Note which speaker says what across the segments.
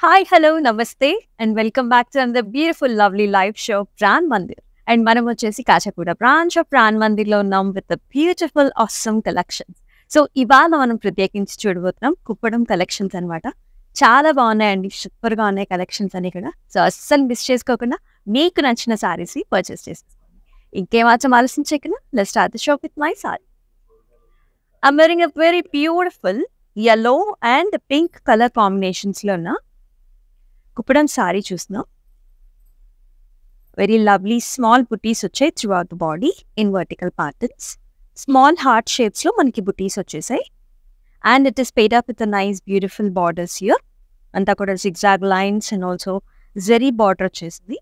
Speaker 1: Hi, hello, namaste, and welcome back to another beautiful, lovely live show, Pran Mandir. And మనం వచ్చేసి కాచగూడ branch of PRAN మందిర్లో ఉన్నాం with the beautiful awesome collections. So ఇవాళ మనం ప్రత్యేకించి చూడబోతున్నాం Kuppadam collections అన్నమాట. చాలా బాగున్నాయండి, సూపర్గా ఉన్నాయి కలెక్షన్స్ అన్ని కూడా. సో అస్సలు మిస్ చేసుకోకుండా మీకు నచ్చిన సారీస్ పర్చేస్ చేసేసుకోండి. ఇంకేమాత్రం ఆలోచించకుండా let's start the show with my sorry. I'm wearing a very beautiful yellow and pink color combinations లో ఉన్న కుప్పడం సారీ చూస్తున్నాం. వెరీ లవ్లీ స్మాల్ బుటీస్ వచ్చాయి throughout the body in vertical patterns. Small heart shapes లో మనకి బుటీస్ వచ్చేసాయి. And it is paired up with nice beautiful borders here. అంతా కూడా zigzag lines and also zari border వచ్చేసింది.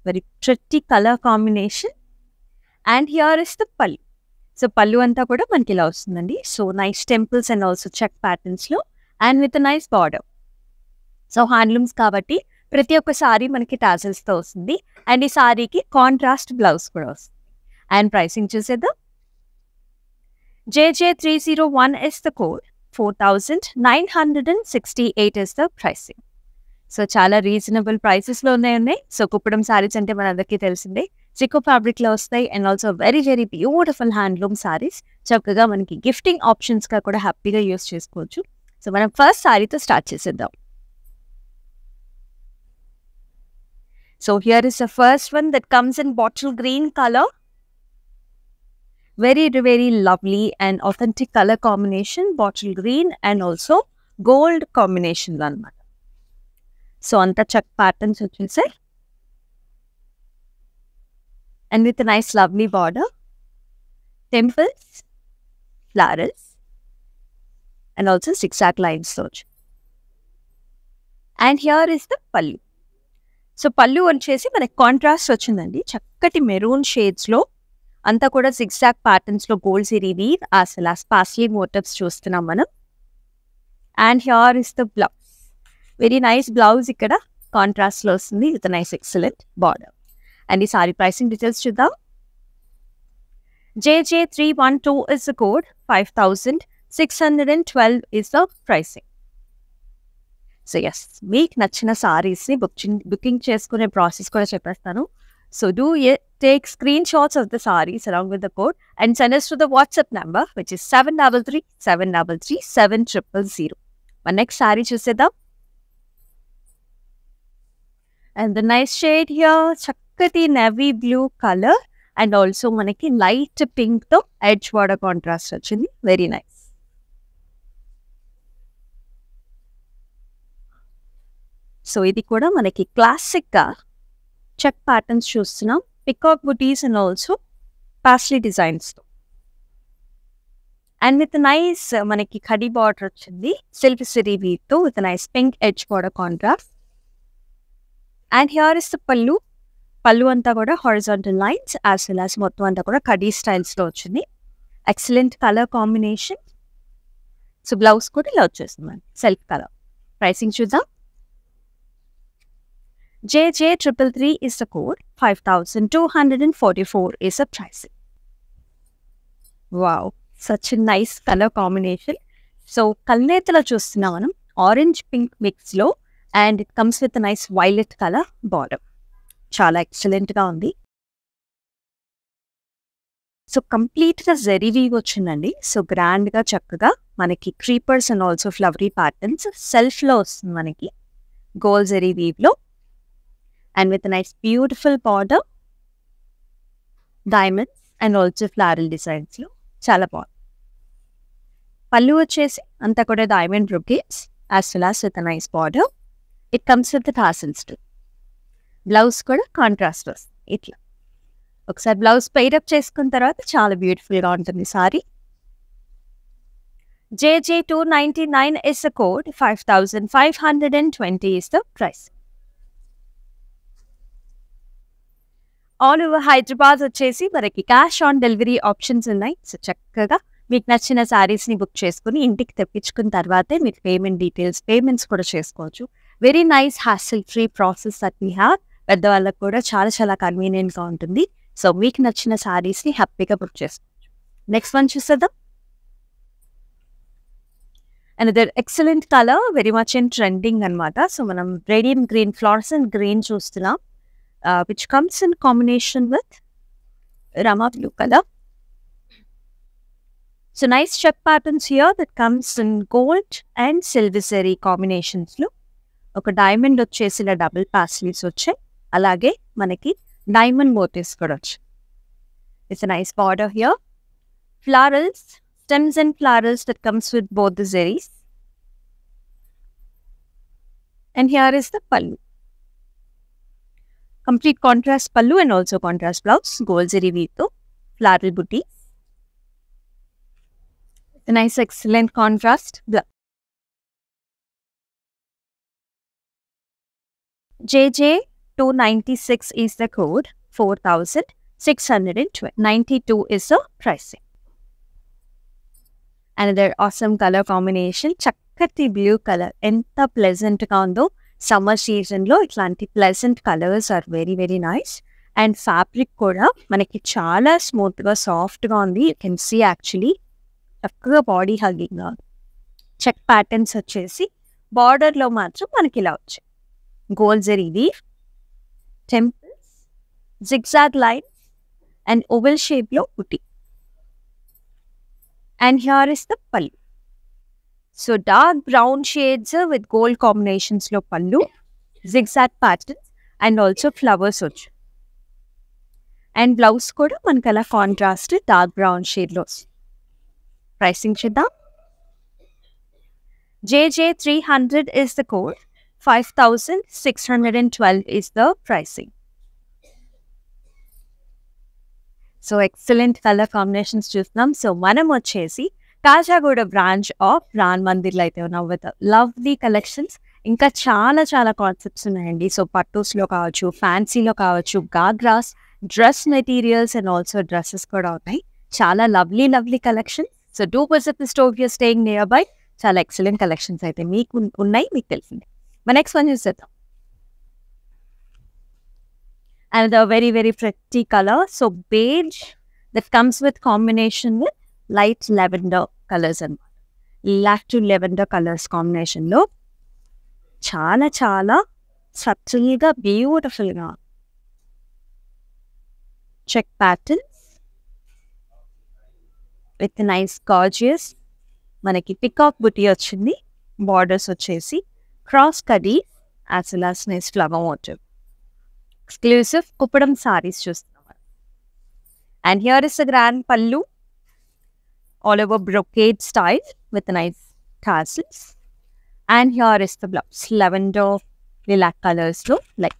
Speaker 1: Very pretty colour combination. And here is the pallu. So పల్లు అంతా కూడా మనకి ఇలా వస్తుందండి. So nice temples and also check ప్యాటర్న్స్లో and with nice border. So handlooms కాబట్టి ప్రతి ఒక్క సారీ మనకి టాజల్స్తో వస్తుంది. అండ్ ఈ సారీకి కాంట్రాస్ట్ బ్లౌజ్ కూడా వస్తుంది. అండ్ ప్రైసింగ్ చూసేద్దాం. JJ301 is the code, 4,968 is the pricing. So చాలా రీజనబుల్ ప్రైసెస్లో ఉన్నాయి. సో కుప్పడం సారీస్ అంటే మనందరికీ తెలిసిందే, చికో ఫ్యాబ్రిక్లో వస్తాయి. And also very very beautiful handloom saris చక్కగా మనకి గిఫ్టింగ్ ఆప్షన్స్గా కూడా హ్యాపీగా యూస్ చేసుకోవచ్చు. సో మనం ఫస్ట్ సారీతో స్టార్ట్ చేసేద్దాం. So here is the first one that comes in bottle green color. Very, very lovely and authentic color combination, bottle green and also gold combination. So anta chuck patterns vachesai. And with a nice lovely border, temples, florals and also zigzag lines. And here is the pallu. So పళ్ళు వచ్చేసి మనకి contrast వచ్చిందండి. చక్కటి maroon షేడ్స్లో అంతా కూడా zigzag ప్యాటర్న్స్లో gold zari weave అసలు స్పార్స్లీ మోటివ్స్ చూస్తున్నాం మనం. And here is the blouse. Very nice blouse ఇక్కడ కాంట్రాస్ట్లో వస్తుంది with nice excellent border. And ఈ సారీ ప్రైసింగ్ డీటెయిల్స్ చూద్దాం. JJ312 is the code, 5,612 is the pricing. So yes, మీకు నచ్చిన సారీస్ని బుకింగ్ చేసుకునే ప్రాసెస్ కూడా చెప్పేస్తాను. So do take screenshots of the saris along with the code and send us to the WhatsApp number which is 733-733-7000. మన next sari చూసేద్దాం. And the nice shade here, చక్కటి navy blue colour and also మనకి light పింక్తో edge border contrast వచ్చింది. Very nice. So ఇది కూడా మనకి క్లాసిక్గా చెక్ ప్యాటర్న్స్ చూస్తున్నాం. Peacock butis and also paisley డిజైన్స్తో అండ్ విత్ నైస్ మనకి ఖడీ బార్డర్ వచ్చింది సిల్క్ సిరీ వీవ్తో with nice pink edge border contrast. And here is the pallu. Pallu అంతా కూడా horizontal lines as well as మొత్తం అంతా కూడా ఖడీ స్టైల్స్లో వచ్చింది. Excellent colour combination. So blouse కూడా ఇలా వచ్చేస్తుంది సెల్ఫ్ కలర్. ప్రైసింగ్ చూద్దాం. JJ333 is the code, 5,244 is the pricing. Wow, such a nice color combination. So కల్నేతలో చూస్తున్నాం మనం ఆరెంజ్ పింక్ మిక్స్లో and it comes with nice violet colour border. చాలా ఎక్సలెంట్గా ఉంది. సో కంప్లీట్గా జెరీ వీవ్ వచ్చిందండి. సో గ్రాండ్గా చక్కగా మనకి creepers and also flowery patterns సెల్ఫ్లో వస్తుంది మనకి గోల్డ్ జెరీ వీవ్లో. And with a nice beautiful border, diamonds and also floral designs లో చాలా బాగుంది. పళ్ళు వచ్చేసి అంతా కూడా diamond brocades as well as with nice border. It comes with tassels to. Blouse కూడా కాంట్రాస్ట్ వస్తుంది ఇట్లా. ఒకసారి బ్లౌజ్ పెయిరప్ చేసుకున్న తర్వాత చాలా బ్యూటిఫుల్గా ఉంటుంది sorry. JJ299 is the code, 5,520 is the price. All over Hyderabad వచ్చేసి మనకి క్యాష్ ఆన్ డెలివరీ ఆప్షన్స్ ఉన్నాయి. సో చక్కగా మీకు నచ్చిన శారీస్ని బుక్ చేసుకుని ఇంటికి తెప్పించుకున్న తర్వాతే మీరు పేమెంట్స్ కూడా చేసుకోవచ్చు. Very nice hassle free process that we have. పెద్దవాళ్ళకు కూడా చాలా చాలా కన్వీనియంట్గా ఉంటుంది. సో మీకు నచ్చిన శారీస్ని హ్యాపీగా బుక్ చేసుకోవచ్చు. నెక్స్ట్ వన్ చూసేద్దాం. Another excellent color, very much in trending anamata. So manam radiant green, fluorescent green chustunam, which comes in combination with Rama blue color. So nice check patterns here that comes in gold and silver zari combinations lo. Oka diamond vachesi ila double pasleys vachayi. Alage manaki diamond motifs kuda vachayi. It's a nice border here. Florals, stems and florals that comes with both the zaris. And here is the pallu. Complete contrast pallu and also contrast blouse. Gold zari weave, floral booty. A nice excellent contrast blouse. JJ296 is the code. 4,692 is the pricing. Another awesome color combination, chakkati blue color. Enta pleasant ga undo. Summer season lo itlanti pleasant colors are very very nice. And fabric kuda manaki chala smooth ga soft ga undi. You can see actually chakkaga body hugging ga. Check patterns vachesi border lo matram manaki ila vachayi. Gold zari weave, temples, zigzag lines and oval shape lo booty. And here is the pallu. So dark brown shades with gold combinations lo pallu, zigzag patterns and also flowers vachu. And blouse kuda manakala contrast dark brown shade lo. Pricing cheddam. JJ300 is the code. 5,612 is the pricing. So excellent color combinations chusnam. So manam vachesi Kachagoda branch of Pran Mandir lo aithe unnam with lovely collections. Inka చాలా concepts ఉన్నాయండి. So పట్టూస్ లో కావచ్చు, ఫ్యాన్సీలో కావచ్చు, ghagras, dress materials and also dresses కూడా ఉన్నాయి. చాలా lovely collection. So do visit the store you're staying nearby. చాలా ఎక్సలెంట్ కలెక్షన్స్ అయితే మీకు ఉన్నాయి, మీకు తెలిసింది. మా నెక్స్ట్ వన్ చూసేద్దాం. Another very very pretty color. So beige that comes with combination with light lavender colors and black to lavender colors combination lo చాలా subtle ga beautiful ga check patterns with nice gorgeous manaki peacock booty ochindi. Borders vachesi cross kadi as well as nice flower motif. Exclusive Kupadam sarees chustunam. And here is the grand pallu, all over brocade style with nice tassels. And here is the blouse, lavender lilac colors lo like.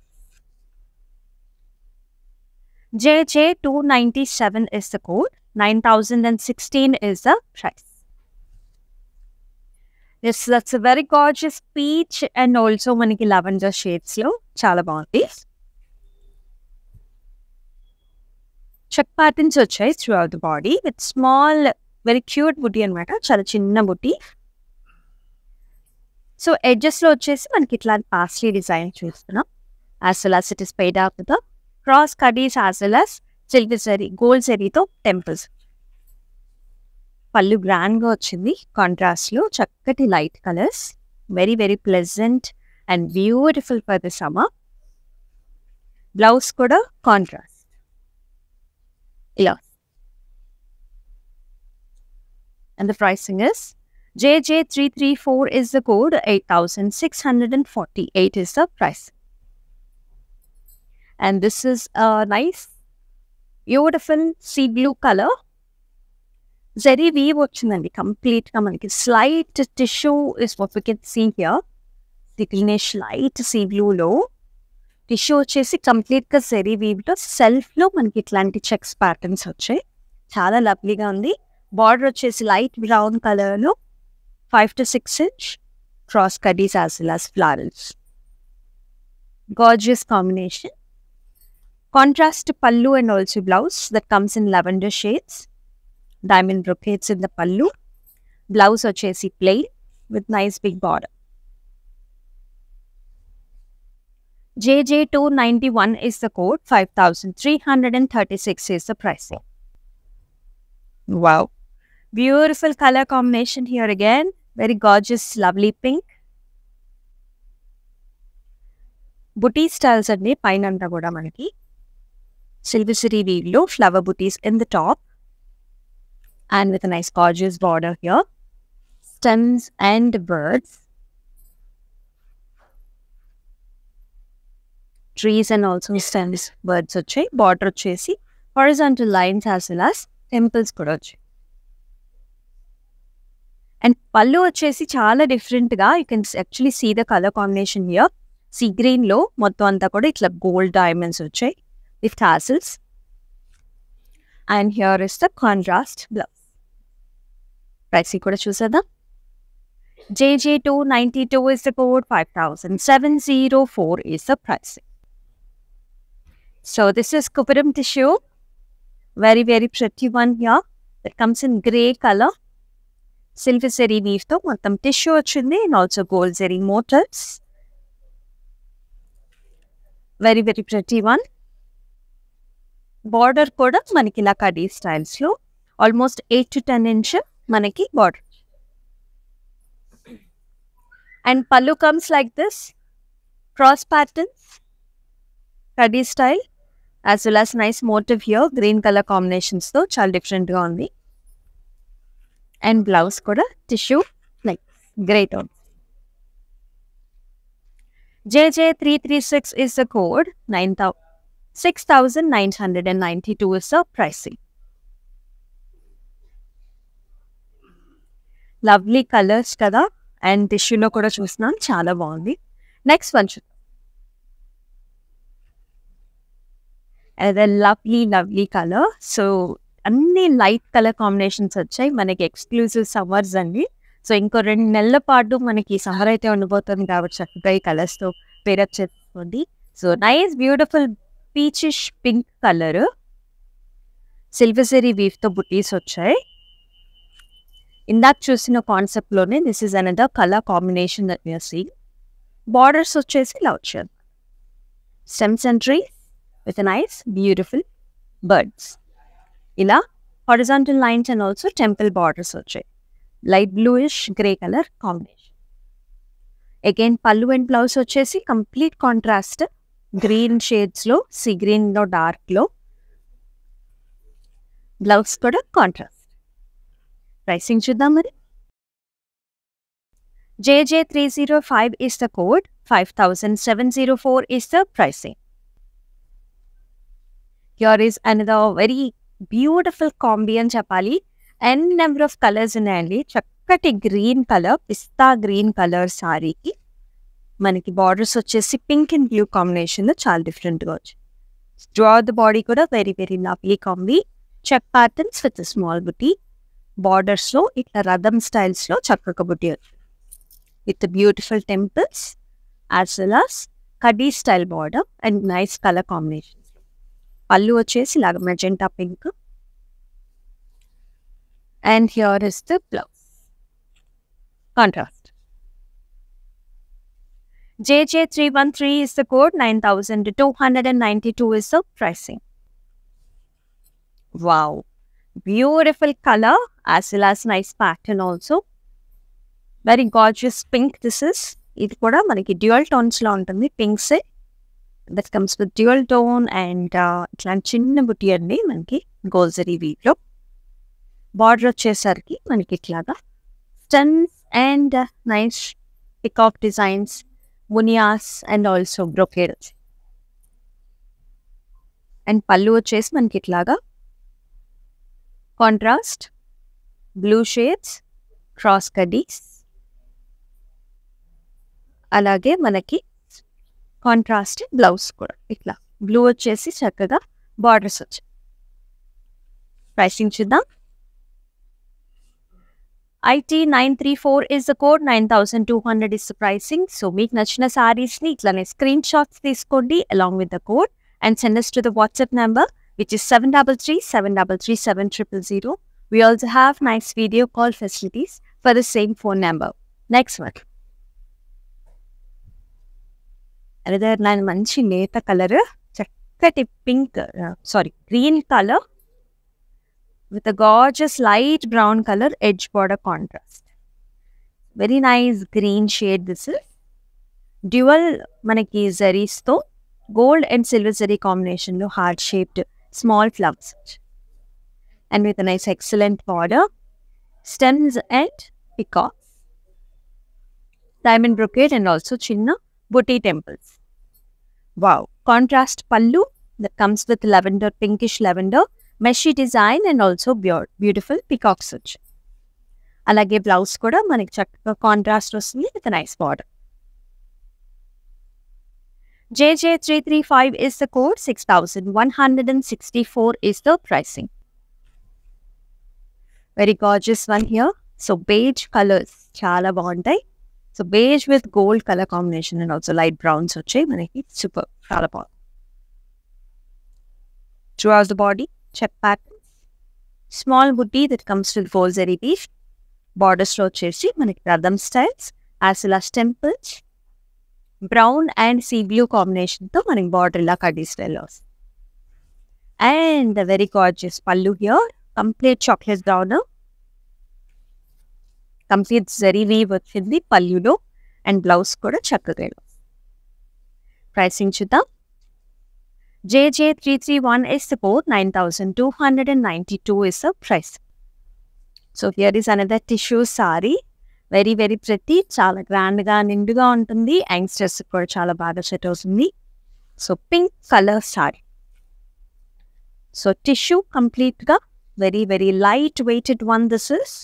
Speaker 1: JJ297 is the code. 9,016 is the price. Yes, that's a very gorgeous peach and also maniki lavender shades lo chala baagundi. Check patterns వచ్చాయి throughout the body with small very cute booty అనమాట. చాలా చిన్న booty. So edges లో వచ్చేసి మనకి ఇట్లాంటి paisley design చూస్తున్నాం. As well as it is paid out with the cross cutties as well as silver zari, gold zari తో temples. పళ్ళు గ్రాండ్ గా వచ్చింది. కాంట్రాస్ట్ లో చక్కటి light colours, very very pleasant and beautiful for the summer. Blouse కూడా contrast ఇలా. And the pricing is JJ334 is the code. 8,648 is the price. And this is a nice beautiful sea blue color. Zari weave వచ్చిందండి complete గా మనకి. Slight tissue is what we can see here. The greenish light sea blue లో tissue వచ్చేసి complete గా zari weave లో self లో మనకి ఇట్లాంటి చెక్స్ ప్యాటర్న్స్ వచ్చాయి. చాలా లవ్లీగా ఉంది. బార్డర్ వచ్చేసి లైట్ బ్రౌన్ కలర్ లో 5 to 6 inch cross cutties as well as florals. Gorgeous combination. Contrast pallu and also blouse that comes in lavender shades. Diamond brocades in the pallu. Blouse వచ్చేసి plain with nice big border. JJ291 is the code. 5,336 is the pricing. Wow. Beautiful color combination here again. Very gorgeous lovely pink. Buti styles అండి పైన అంతా కూడా మనకి silver zari weave లో flower butis in the top and with nice gorgeous border here. Stems and birds, trees and also stems, birds వచ్చాయి. Border వచ్చేసి horizontal lines as well as temples కూడా వచ్చాయి. అండ్ పళ్ళు వచ్చేసి చాలా డిఫరెంట్గా you can actually see the colour combination here. Sea గ్రీన్లో మొత్తం అంతా కూడా ఇట్లా గోల్డ్ డైమండ్స్ వచ్చాయి with tassels. And here is the contrast blouse. Pricing కూడా చూసేద్దాం. JJ292 is the code, 5704 is the pricing. So this is Kuparam tissue. Very, very pretty one here. That comes in grey color. Silver zari weave to మొత్తం tissue వచ్చింది and also gold zari motifs. Very, very pretty one. Border కూడా మనకి ఇలా khadi styles లో almost 8 to 10 inch మనకి border. And pallu comes like this, cross patterns, kadi style, as well as nice motif here, green color combinations though, చాలా different గా ఉంది. And blouse kuda tissue, like great on. JJ336 is the code, 6992 is the pricing. Lovely colors kada. And టిష్యూలో కూడా చూస్తున్నాం, చాలా బాగుంది. Next one చూద్దాం. అదే లవ్లీ లవ్లీ కలర్. సో అన్ని లైట్ కలర్ కాంబినేషన్స్ వచ్చాయి మనకి. ఎక్స్క్లూజివ్ సమ్మర్స్ అండి. సో ఇంకో 2 నెలల పాటు మనకి సమ్మర్ అయితే ఉండిపోతుంది కాబట్టి చక్కగా ఈ కలర్స్తో పేరప్ చేసుకోండి. So nice beautiful peachish pink colour, silver zari వీవ్తో బుటీస్ వచ్చాయి. ఇందాక చూసిన కాన్సెప్ట్లోనే this is another colour combination that we're seeing. Borders వచ్చేసి ఇలా వచ్చాయి. Stems and trees with nice beautiful birds. ఇలా horizontal lines and also temple borders వచ్చాయి. Light bluish grey colour combination. Again pallu and blouse వచ్చేసి కంప్లీట్ కాంట్రాస్ట్, గ్రీన్ షేడ్స్లో, sea గ్రీన్లో డార్క్లో. Blouse కూడా కాంట్రాస్ట్. ప్రైసింగ్ చూద్దాం మరి. JJ305 is the code, 5704 is the pricing. Here is another very beautiful combi అని చెప్పాలి. n number of colors ఉన్నాయండి. చక్కటి గ్రీన్ కలర్, పిస్తా గ్రీన్ కలర్ సారీకి మనకి బార్డర్స్ వచ్చేసి పింక్ అండ్ బ్లూ కాంబినేషన్లో చాలా డిఫరెంట్గా వచ్చాయి. డ్రా ద బాడీ కూడా very very lovely combi. Check patterns with small buti. బార్డర్స్లో ఇట్లా రథం స్టైల్స్లో చక్కగా బుట్టి వచ్చింది with beautiful temples as well as కడీ style border and nice colour combinations. పళ్ళు వచ్చేసి ఇలాగ magenta pink. And here is the blouse contrast. JJ313 is the code, 9292 is the pricing. Wow, beautiful color as well as nice pattern also. Very gorgeous pink this is. ఇది కూడా మనకి dual టోన్స్లో ఉంటుంది. పింక్సే that comes with dual tone and ఇట్లాంటి చిన్న బుట్టి అండి మనకి గోల్జరీ వీవ్లో. బార్డర్ వచ్చేసరికి మనకి ఇట్లాగా స్టన్స్ and nice peacock designs, munias and also brocades. And పళ్ళు వచ్చేసి మనకి ఇట్లాగా కాంట్రాస్ట్ బ్లూ షేడ్స్, క్రాస్ కడీస్. అలాగే మనకి కాంట్రాస్ట్ బ్లౌజ్ కూడా ఇట్లా బ్లూ వచ్చేసి చక్కగా బార్డర్స్ వచ్చాయి. ప్రైసింగ్ చూద్దాం. IT934 is the code, 9200 is the pricing. So మీకు నచ్చిన సారీస్ని ఇట్లానే స్క్రీన్ షాట్స్ తీసుకోండి along with the code and send us to the WhatsApp number which is 733-733-7000. We also have nice video call facilities for the same phone number. Next one. Another మంచి లేత colour, చక్కటి pink green colour with a gorgeous light brown color edge border contrast. Very nice green shade. This dual మనకి జరీస్తో gold and silver zari కాంబినేషన్లో heart shaped small flowers and with nice excellent border, stems and peacocks, diamond brocade and also chinna booty temples. Wow. Contrast pallu that comes with lavender, pinkish lavender, meshy design and also beautiful peacock stitch. Alage blouse kuda maniki chakka contrast vastundi with a nice border. JJ335 is the code, 6164 is the pricing. Very gorgeous one here. So beige colors chala baguntayi. So beige with gold color combination and also light browns వచ్చాయి మనకి. Super, చాలా బాగుంది. Throughout the body, check patterns, small booty that comes with gold zari leaf, borders లో వచ్చేసి మనకి రథం styles, as well as temples, brown and sea blue combination తో మనకి border ఇలా కడ్డీ స్టైల్ వస్తుంది. And the very gorgeous pallu here, complete chocolate brown, complete zari weave వచ్చింది పల్లులో అండ్ బ్లౌజ్ కూడా చక్కగా. ప్రైసింగ్ చూద్దాం. JJ331 is the code, 9292 is the price. So here is another tissue saree. Very very pretty, చాలా గ్రాండ్గా నిండుగా ఉంటుంది. యంగ్స్టర్స్ కూడా చాలా బాగా సెట్ అవుతుంది. So pink colour sari. So tissue కంప్లీట్గా very very light weighted one this is.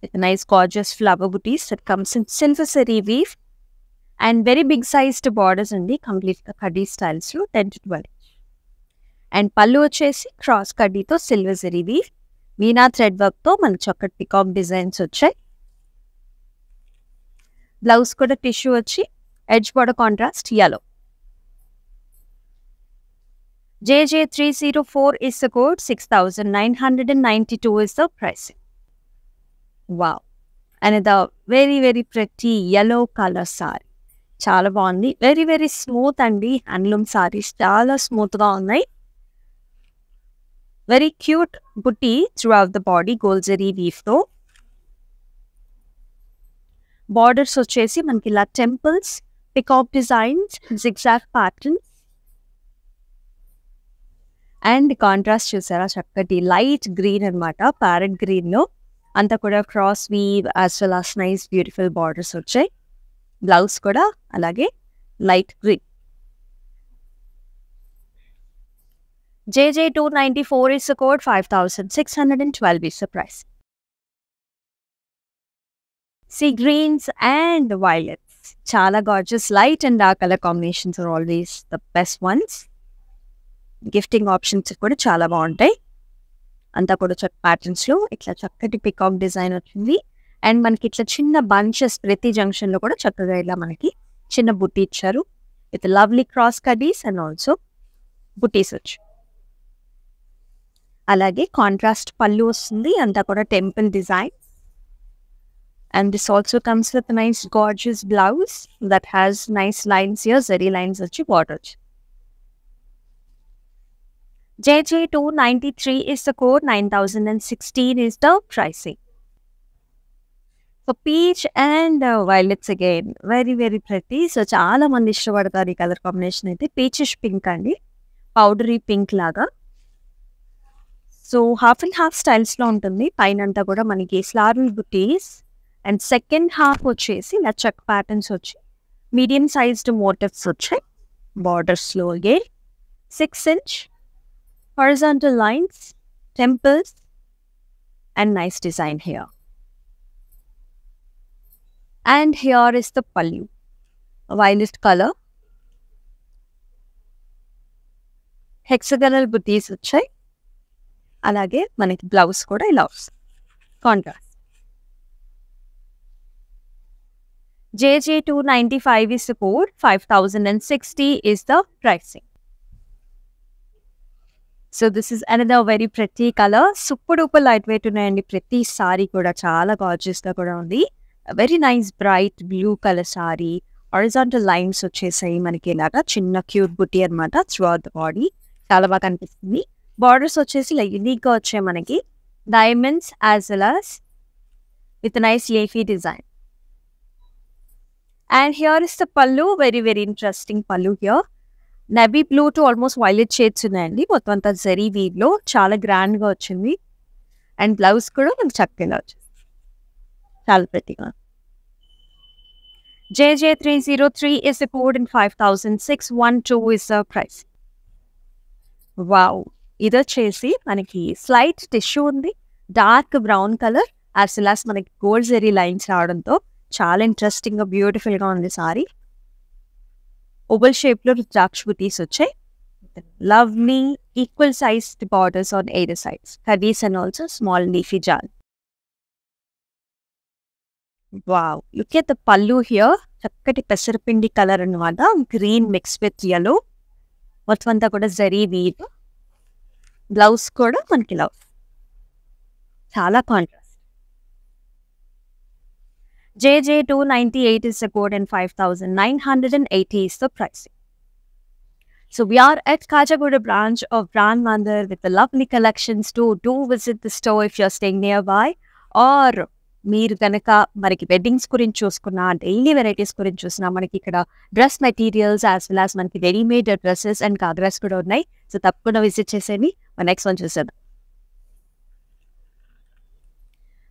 Speaker 1: With nice gorgeous flower booties that comes in silver zari weave and very big sized borders in the complete kaddi styles lo 10 to 12 inch. And pallu vachesi cross kaddi to silver zari weave, veena thread work to manaki chakkat peacock designs vachayi. Blouse kuda tissue vachi edge border contrast yellow. JJ304 is the code, 6992 is the pricing. Wow. Another very very pretty yellow color saree. చాలా బాగుంది. Very very smooth అండి. Handloom saris చాలా స్మూత్గా ఉన్నాయి. Very cute butti throughout the body, gold zari వీవ్తో. Borders వచ్చేసి మనకి ఇలా temples, peacock designs, zigzag patterns and contrast చూసారా చక్కటి లైట్ గ్రీన్ అనమాట, ప్యారెట్ గ్రీన్లో అంతా కూడా cross weave as well as nice beautiful borders వచ్చాయి. బ్లౌజ్ కూడా అలాగే light green. JJ294 is the code, 5612 is the price. See greens and violets. Chala gorgeous light and dark color combinations are always the best ones. Gifting options kuda chala baguntayi. అంతా కూడా ప్యాటర్న్స్లో ఇట్లా చక్కటి peacock design వచ్చింది. And మనకి ఇట్లా చిన్న bunches ప్రతి జంక్షన్లో కూడా చక్కగా ఇలా మనకి చిన్న బుట్టి ఇచ్చారు విత్ లవ్లీ క్రాస్ కడీస్ అండ్ ఆల్సో బుటీస్ వచ్చి. అలాగే కాంట్రాస్ట్ పళ్ళు వస్తుంది, అంతా కూడా temple design. And this also comes with nice gorgeous blouse that has nice lines here, zari lines వచ్చి బార్డర్ వచ్చి. JJ293 is the code, 9016 is the pricing. So peach and violets again, very very pretty. So చాలా మంది ఇష్టపడతారు ఈ colour combination అయితే. Peachish pink అండి, powdery pink లాగా. So half and half స్టైల్స్లో ఉంటుంది. పైన అంతా కూడా మనకి floral buttis and second half వచ్చేసి ఇలా చెక్ ప్యాటర్న్స్ వచ్చి మీడియం సైజ్డ్ మోటివ్స్ వచ్చాయి. బార్డర్స్లో again 6 inch horizontal lines, temples and nice design here. And here is the pallu, violet color, hexagonal booties వచ్చాయి. అలాగే మనకి బ్లౌజ్ కూడా ఇలా వస్తుంది contrast. JJ295 is the code, 5060 is the pricing. So this is another very pretty color. Super duper lightweight ఉన్నాయండి. ప్రతి sorry కూడా చాలా gorgeous గా కూడా ఉంది. Very nice bright blue colour sorry. Horizontal lines వచ్చేసాయి మనకి ఇలాగా చిన్న క్యూట్ బుట్టి అనమాట త్రూ అవుట్ ద బాడీ. చాలా బాగా కనిపిస్తుంది. బార్డర్స్ వచ్చేసి ఇలా యూనిక్గా వచ్చాయి మనకి. Diamonds as well as with nice leafy design. And here is the pallu, very very interesting pallu here. Navy blue to almost violet shades ఉన్నాయండి. మొత్తం అంతా జరీ వీవ్ లో చాలా గ్రాండ్ గా వచ్చింది. అండ్ బ్లౌజ్ కూడా మనకు చక్కగా వచ్చింది, చాలా prettyగా. JJ303 is the code and 5612 is the price. Wow, ఇది వచ్చేసి మనకి స్లైట్ టిష్యూ ఉంది, dark brown colour as well as మనకి గోల్డ్ జెరీ లైన్స్ రావడంతో చాలా ఇంట్రెస్టింగ్ గా బ్యూటిఫుల్ గా ఉంది సారీ. ఓవల్ షేప్ లో రుద్రాక్ష బుటీస్ వచ్చాయి. Lovely equal sized borders on either sides, కర్వీస్ అండ్ ఆల్సో స్మాల్ లీఫీ జాల్. Wow, look at the pallu here. చక్కటి పెసరపిండి కలర్ అన్నమాట, గ్రీన్ మిక్స్ విత్ yellow. మొత్తం అంతా కూడా జరీ వీవ్. బ్లౌజ్ కూడా మనకి లవ్, చాలా contrast. JJ298 is the code and 5980 is the pricing. So we are at Kajagoda branch of Brand Mandir with the lovely collections. Do visit the store if you're staying nearby, or మీరు కనుక మనకి weddings గురించి చూసుకున్నా, daily varieties గురించి చూసినా, మనకి ఇక్కడ dress materials as well as మనకి రెడీమేడ్ డ్రెస్సెస్ అండ్ కాగ్రాస్ కూడా ఉన్నాయి. సో తప్పకుండా విజిట్ చేసేయండి. మన నెక్స్ట్ వన్ చూసేద్దాం.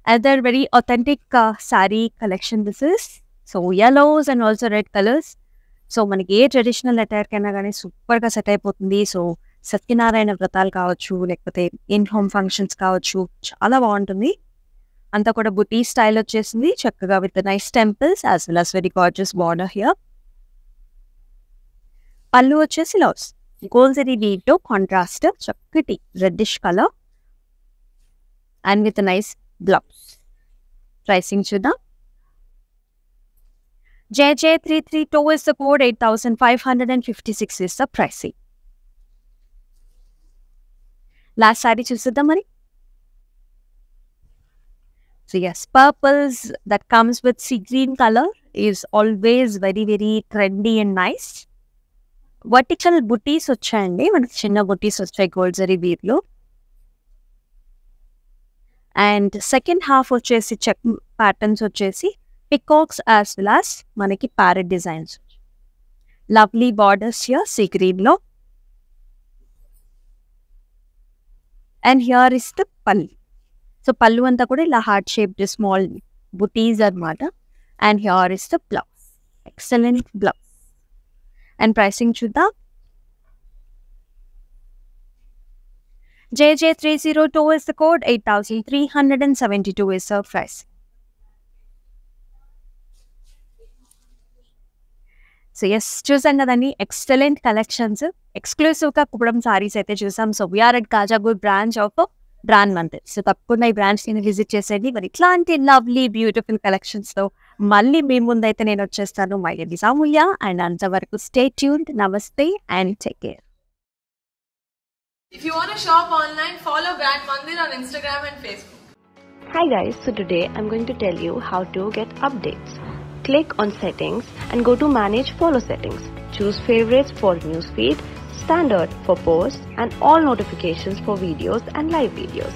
Speaker 1: Another very authentic saree collection this is. So yellows and also red colors. So మనకి ఏ ట్రెడిషనల్ అటైర్ కైనా కానీ సూపర్గా సెట్ అయిపోతుంది. సో సత్యనారాయణ వ్రతాలు కావచ్చు, లేకపోతే ఇన్ హోమ్ ఫంక్షన్స్ కావచ్చు, చాలా బాగుంటుంది. అంతా కూడా బుటీ స్టైల్ వచ్చేసింది, చక్కగా with nice temples as well as very gorgeous border here. పళ్ళు వచ్చేసి లవ్స్ గోల్డ్ జరీ వీవ్తో కాంట్రాస్ట్ చక్కటి reddish colour and with nice blouse. Pricing చూద్దాం. JJ332 is the code, 8556 is the pricing. Last saree చూద్దాం మరి. So yes, purples that comes with sea green color is always very very trendy and nice. Vertical booties వచ్చాయండి, మనకి చిన్న బుటీస్ వచ్చాయి gold zari weave లో. And second half వచ్చేసి check patterns వచ్చేసి peacocks as well as మనకి parrot designs. Lovely borders here sea green లో. And here is the pallu. So పల్లు అంతా కూడా ఇలా హార్ట్ షేప్డ్ స్మాల్ బుటీస్ అన్నమాట. And here is the blouse, excellent blouse. And pricing చూద్దాం. JJ302 is the code, 8372 is the price. So yes, చూసాం కదండి, excellent collections. ఎక్స్క్లూసివ్గా కుప్పడం సారీస్ అయితే చూసాం. So we're at Khajaguda branch of Brand Mandir. So తప్పకుండా ఈ బ్రాంచ్ని విజిట్ చేసేయండి. మరి ఇట్లాంటి లవ్లీ బ్యూటిఫుల్ కలెక్షన్స్తో మళ్ళీ మీ ముందైతే నేను వచ్చేస్తాను. My name is Amulya, and అంతవరకు స్టే ట్యూన్డ్. నమస్తే and take care.
Speaker 2: If you want to shop online, follow Brand Mandir on Instagram and Facebook.
Speaker 3: Hi guys, so today I'm going to tell you how to get updates. Click on settings and go to manage follow settings. Choose favorites for newsfeed, standard for posts, and all notifications for videos and live videos.